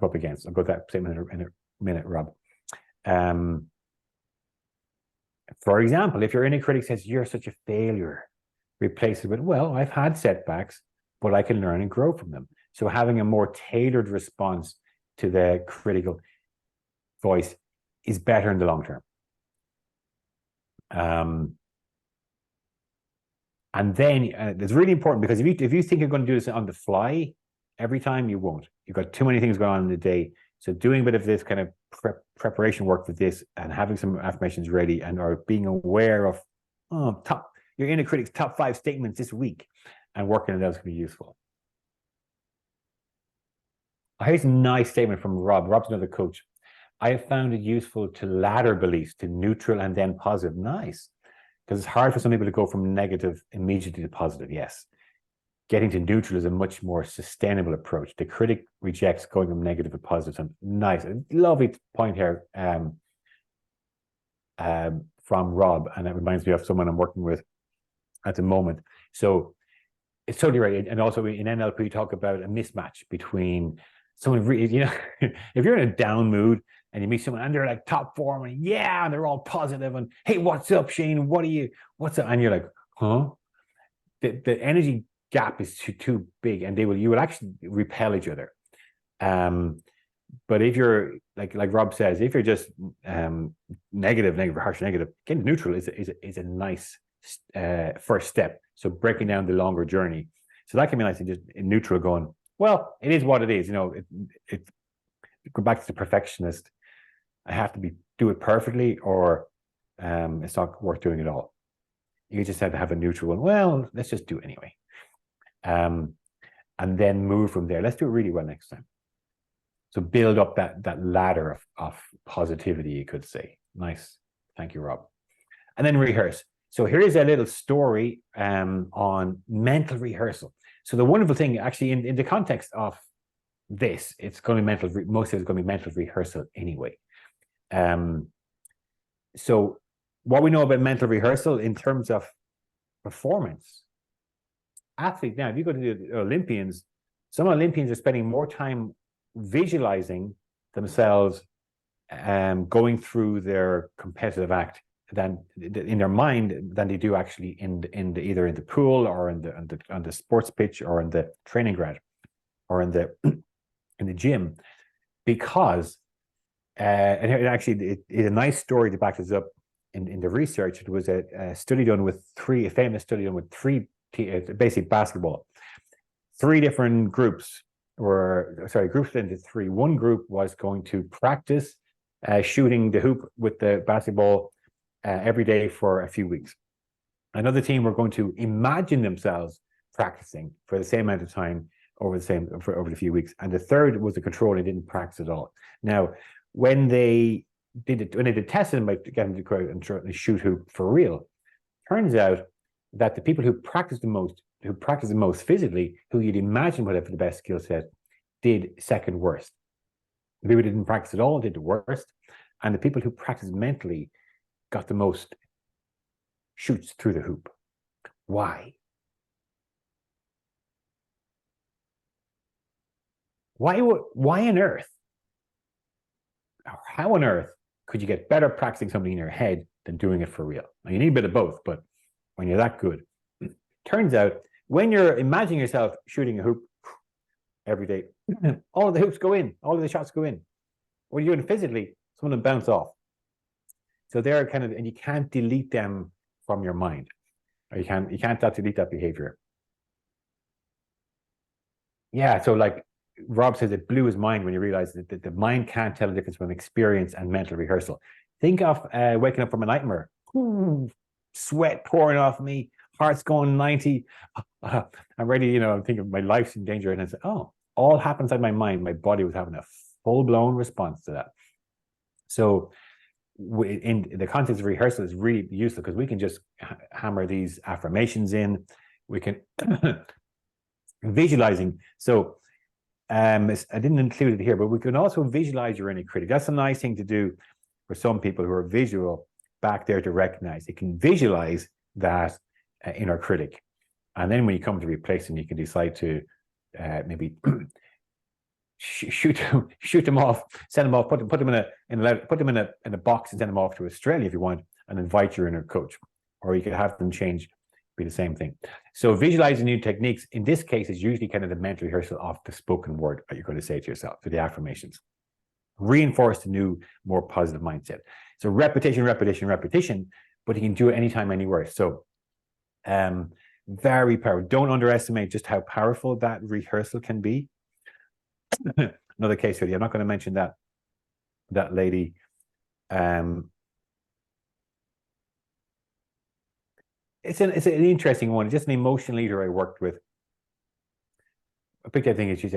up against. I'll go to that statement in a minute, Rob. For example, if your inner critic says, you're such a failure, replace it with, well, I've had setbacks, but I can learn and grow from them. So having a more tailored response to the critical voice is better in the long term. And then it's really important, because if you think you're going to do this on the fly every time, you won't. You've got too many things going on in the day. So doing a bit of this kind of preparation work for this and having some affirmations ready or being aware of your inner critic's top 5 statements this week and working on those can be useful. Here's a nice statement from Rob. Rob's another coach. I have found it useful to ladder beliefs to neutral and then positive. Nice. Because it's hard for some people to go from negative immediately to positive. Yes. Getting to neutral is a much more sustainable approach. The critic rejects going from negative to positive. So nice. A lovely point here from Rob. And it reminds me of someone I'm working with at the moment. So it's totally right. And also in NLP, we talk about a mismatch between someone really, if you're in a down mood and you meet someone and they're like top form and and they're all positive and, hey, what's up, Shane? What's up? And you're like, huh? The energy gap is too big, and you will actually repel each other. But if you're like Rob says, if you're just negative, harsh, negative, getting neutral is a nice first step. So breaking down the longer journey. So that can be nice, and just in neutral going, well, it is what it is. It go back to the perfectionist. I have to do it perfectly, or it's not worth doing at all. You just have to have a neutral one. Well, let's just do it anyway. And then move from there. Let's do it really well next time. So build up that ladder of positivity, you could say. Nice. Thank you, Rob. and then rehearse. So here's a little story on mental rehearsal. So the wonderful thing, actually, in the context of this, it's going to be most of it's going to be mental rehearsal anyway. So what we know about mental rehearsal in terms of performance, athletes now, if you go to the Olympians, some Olympians are spending more time visualizing themselves going through their competitive act than in their mind than they do actually either in the pool or on the sports pitch or in the training ground or in the gym, because and actually it's a nice story to back this up in the research. It was a study done with a famous study done with basically basketball. 3 different groups groups into 3. One group was going to practice shooting the hoop with the basketball every day for a few weeks. Another team were going to imagine themselves practicing for the same amount of time over the few weeks. And the third was the control, and didn't practice at all. Now, when they tested them by getting to go out and shoot hoop for real, turns out that the people who practice the most physically, who you'd imagine would have the best skill set, did second worst. The people who didn't practice at all did the worst, and the people who practiced mentally got the most shoots through the hoop. Why? Why on earth? Or how on earth could you get better practicing something in your head than doing it for real? Now, you need a bit of both, but when you're that good, turns out when you're imagining yourself shooting a hoop every day, all of the hoops go in, all of the shots go in. When you're doing it physically, some of them bounce off. So they're and you can't delete them from your mind, or you can't delete that behavior. Yeah, so like Rob says, it blew his mind when he realized that the mind can't tell the difference between experience and mental rehearsal. Think of waking up from a nightmare. Ooh, sweat pouring off me, heart's going 90. I'm ready, I'm thinking my life's in danger. And I said, oh, all happened inside my mind. My body was having a full-blown response to that. So in the context of rehearsal is really useful, because we can just hammer these affirmations in. We can visualizing. So I didn't include it here, but we can also visualize your inner critic. That's a nice thing to do for some people who are visual back there, to recognize. They can visualize that inner critic. And then when you come to replace them, you can decide to maybe shoot them off, send them off, put them in a box and send them off to Australia if you want, and invite your inner coach. Or you could have them change, be the same thing. So visualizing new techniques, in this case, is usually kind of the mental rehearsal of the spoken word that you're going to say to yourself, to the affirmations. Reinforce the new, more positive mindset. So repetition, but you can do it anytime, anywhere. So very powerful. Don't underestimate just how powerful that rehearsal can be. Another case study. I'm not going to mention that lady. It's an interesting one. Just an emotional leader I worked with. A big thing is, she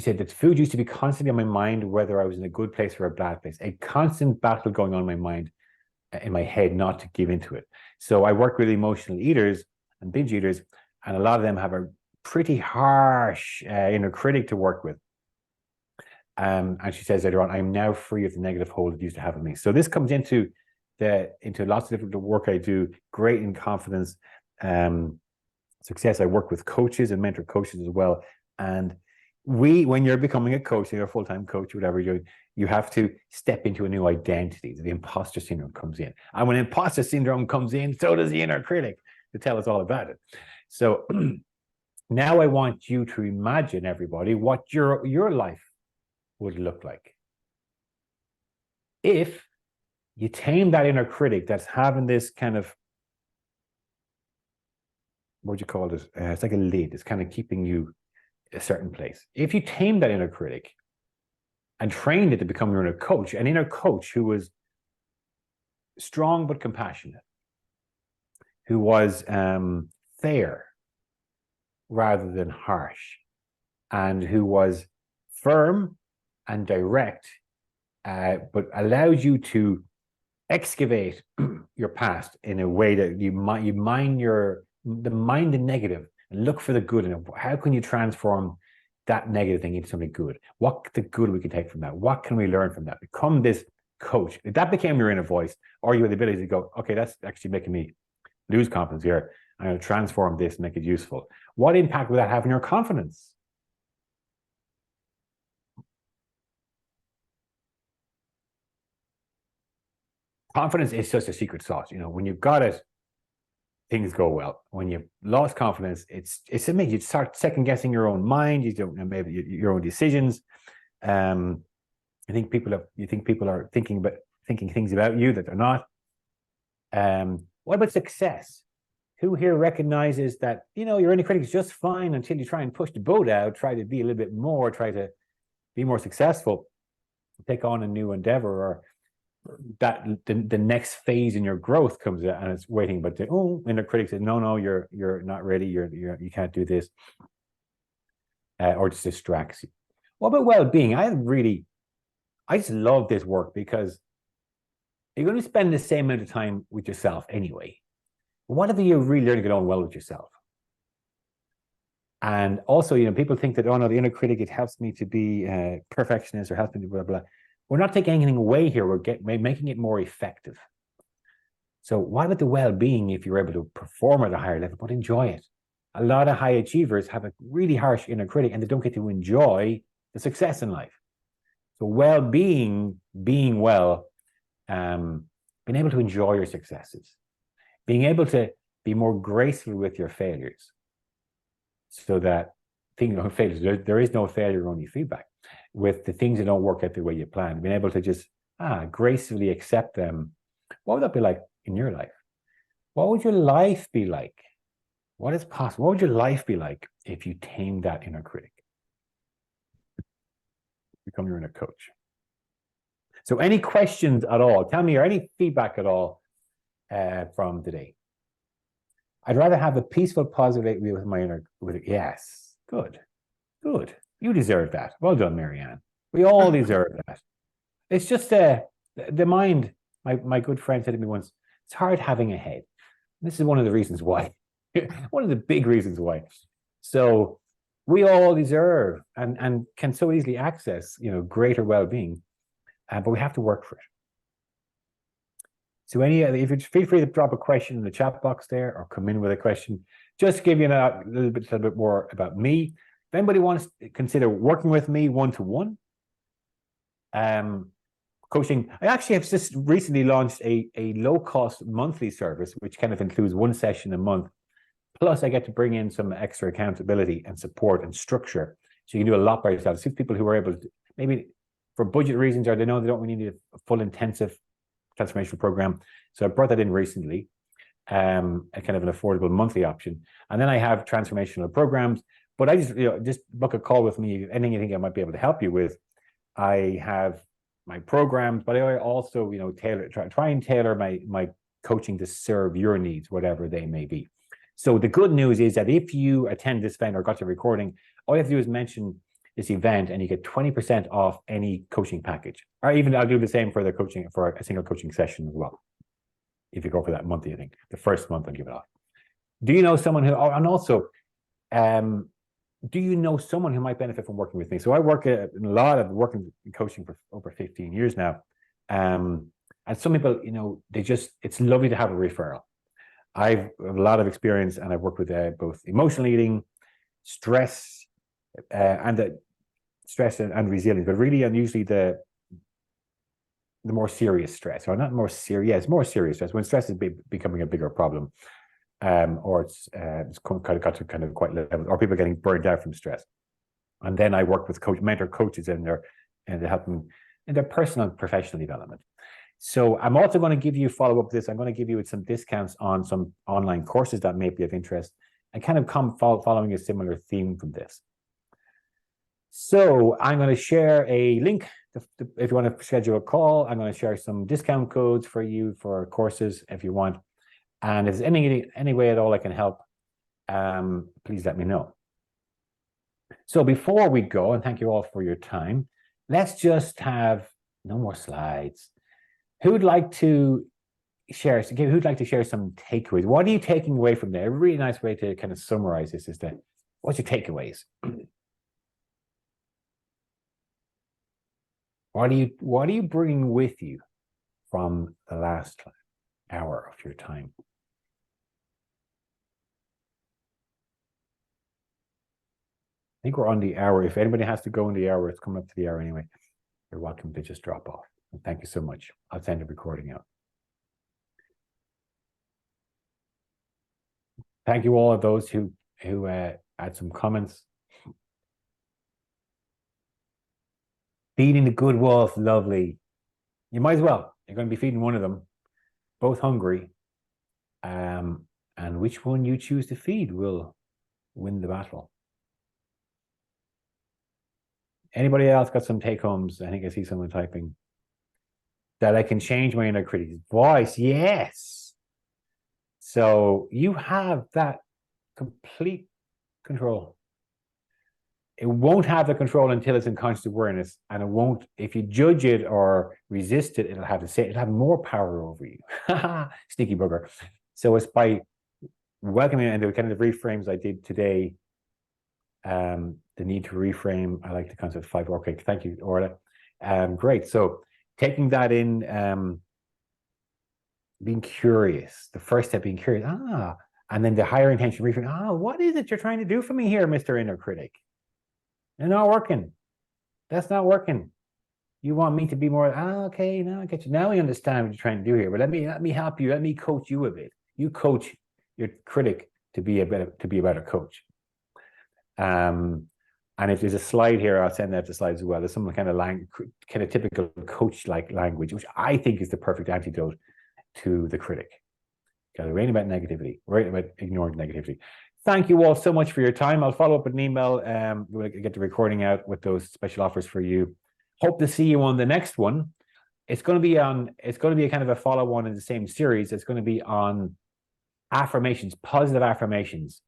said that food used to be constantly on my mind, whether I was in a good place or a bad place. A constant battle going on in my mind, in my head, not to give into it. So I work with emotional eaters and binge eaters, and a lot of them have a pretty harsh inner critic to work with. And she says later on, I'm now free of the negative hold it used to have on me. So this comes into lots of different work I do, great in confidence, success. I work with coaches and mentor coaches as well. And when you're becoming a coach, you're a full-time coach, whatever you're doing, you have to step into a new identity. The imposter syndrome comes in. And when imposter syndrome comes in, so does the inner critic to tell us all about it. So now I want you to imagine, everybody, what your life would look like if you tame that inner critic that's having this kind of, what do you call it? It's like a lid. It's kind of keeping you a certain place. If you tame that inner critic and trained it to become your inner coach, an inner coach who was strong but compassionate, who was fair rather than harsh, and who was firm and direct, but allowed you to excavate your past in a way that you mind the negative and look for the good in it. How can you transform that negative thing into something good? What the good we can take from that? What can we learn from that? Become this coach. If that became your inner voice, or you had the ability to go, okay, that's actually making me lose confidence here. I'm going to transform this and make it useful. What impact would that have on your confidence? Confidence is just a secret sauce. When you've got it, things go well. When you've lost confidence, it's amazing. You start second guessing your own mind. You don't know maybe your own decisions. You think people are thinking things about you that they're not. What about success? Who here recognizes that your inner critic is just fine until you try and push the boat out, try to be a little bit more, try to be more successful, take on a new endeavor, or that the next phase in your growth comes out and it's waiting, but the inner critic says, no, you're not ready, you can't do this, or just distracts you. What about well-being? I just love this work because you're going to spend the same amount of time with yourself anyway. What if you really learn to get on well with yourself? And also, people think that, no, the inner critic, it helps me to be a perfectionist or helps me to blah, blah. We're not taking anything away here. We're making it more effective. So what about the well-being if you're able to perform at a higher level, but enjoy it? A lot of high achievers have a really harsh inner critic and they don't get to enjoy the success in life. So well-being, being well, being able to enjoy your successes, being able to be more graceful with your failures, so that failures, there is no failure, only feedback. With the things that don't work out the way you planned, being able to just gracefully accept them. What would that be like in your life? What would your life be like? What is possible? What would your life be like if you tamed that inner critic? Become your inner coach. So any questions at all? Tell me, or any feedback at all from today? I'd rather have a peaceful, positive with my inner. Yes, good. You deserve that. Well done, Marianne. We all deserve that. It's just the mind. My good friend said to me once, it's hard having a head. This is one of the reasons why. One of the big reasons why. So we all deserve and can so easily access, greater well-being, but we have to work for it. So if you feel free to drop a question in the chat box there, or come in with a question, just to give you a little bit more about me. If anybody wants to consider working with me one-to-one, coaching, I actually have just recently launched a low-cost monthly service, which kind of includes one session a month. Plus, I get to bring in some extra accountability and support and structure. So you can do a lot by yourself. See people who are able to, maybe for budget reasons, or they know they don't really need a full intensive transformational program. So I brought that in recently, a kind of an affordable monthly option. And then I have transformational programs. But I just book a call with me. Anything you think I might be able to help you with. I have my programs, but I also, try and tailor my coaching to serve your needs, whatever they may be. So the good news is that if you attend this event or got your recording, all you have to do is mention this event and you get 20% off any coaching package. Or even I'll do the same for a single coaching session as well. If you go for that monthly, I think the first month I'll give it off. Do you know someone who, and also, do you know someone who might benefit from working with me? So I work working in coaching for over 15 years now. And some people, it's lovely to have a referral. I have a lot of experience and I've worked with both emotional eating, stress, and resilience, but really unusually the more serious stress, or not more serious, it's more serious stress, when stress is becoming a bigger problem. Or it's kind of got to kind of quite level, or people getting burned out from stress. And then I work with mentor coaches and they help them in their personal and professional development. So I'm also going to give you follow up this. I'm going to give you some discounts on some online courses that may be of interest, and kind of following a similar theme from this. So I'm going to share a link if you want to schedule a call. I'm going to share some discount codes for you for courses if you want. And if there's any way at all I can help, please let me know. So before we go, and thank you all for your time, let's just have no more slides. Who'd like to share? Who'd like to share some takeaways? What are you taking away from there? A really nice way to kind of summarize this is that what's your takeaways? What are you bringing with you from the last hour of your time? I think we're on the hour. If anybody has to go in the hour, it's coming up to the hour anyway. You're welcome to just drop off. And thank you so much. I'll send the recording out. Thank you all of those who had some comments. Feeding the good wolf, lovely. You might as well. You're going to be feeding one of them, both hungry. And which one you choose to feed will win the battle. Anybody else got some take homes? I think I see someone typing that I can change my inner critic's voice. Yes. So you have that complete control. It won't have the control until it's in conscious awareness, and it won't. If you judge it or resist it, it'll have more power over you. Sneaky bugger. So it's by welcoming it, and the kind of reframes I did today. The need to reframe. I like the concept of 5. Okay, thank you, Orla. Great. So taking that in, being curious. The first step, being curious. And then the higher intention reframe. What is it you're trying to do for me here, Mr. Inner Critic? It's not working. That's not working. You want me to be more, okay, now I get you. Now I understand what you're trying to do here. But let me help you. Let me coach you a bit. You coach your critic to be a better coach. And if there's a slide here, I'll send out the slides as well. There's some kind of typical coach-like language, which I think is the perfect antidote to the critic. Because we're writing about negativity, we're writing about ignoring negativity. Thank you all so much for your time. I'll follow up with an email. We'll get the recording out with those special offers for you. Hope to see you on the next one. It's going to be a kind of a follow-on in the same series. It's going to be on affirmations, positive affirmations.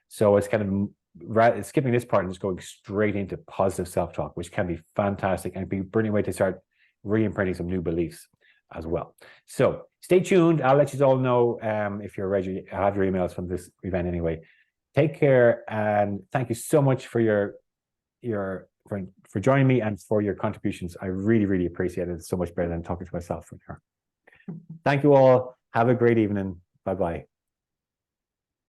So it's kind of skipping this part and just going straight into positive self-talk, which can be fantastic and be a brilliant way to start re-imprinting some new beliefs as well. So stay tuned. I'll let you all know if you're ready. I'll have your emails from this event anyway. Take care, and thank you so much for for joining me and for your contributions. I really, really appreciate it. It's so much better than talking to myself from here. Thank you all. Have a great evening. Bye-bye.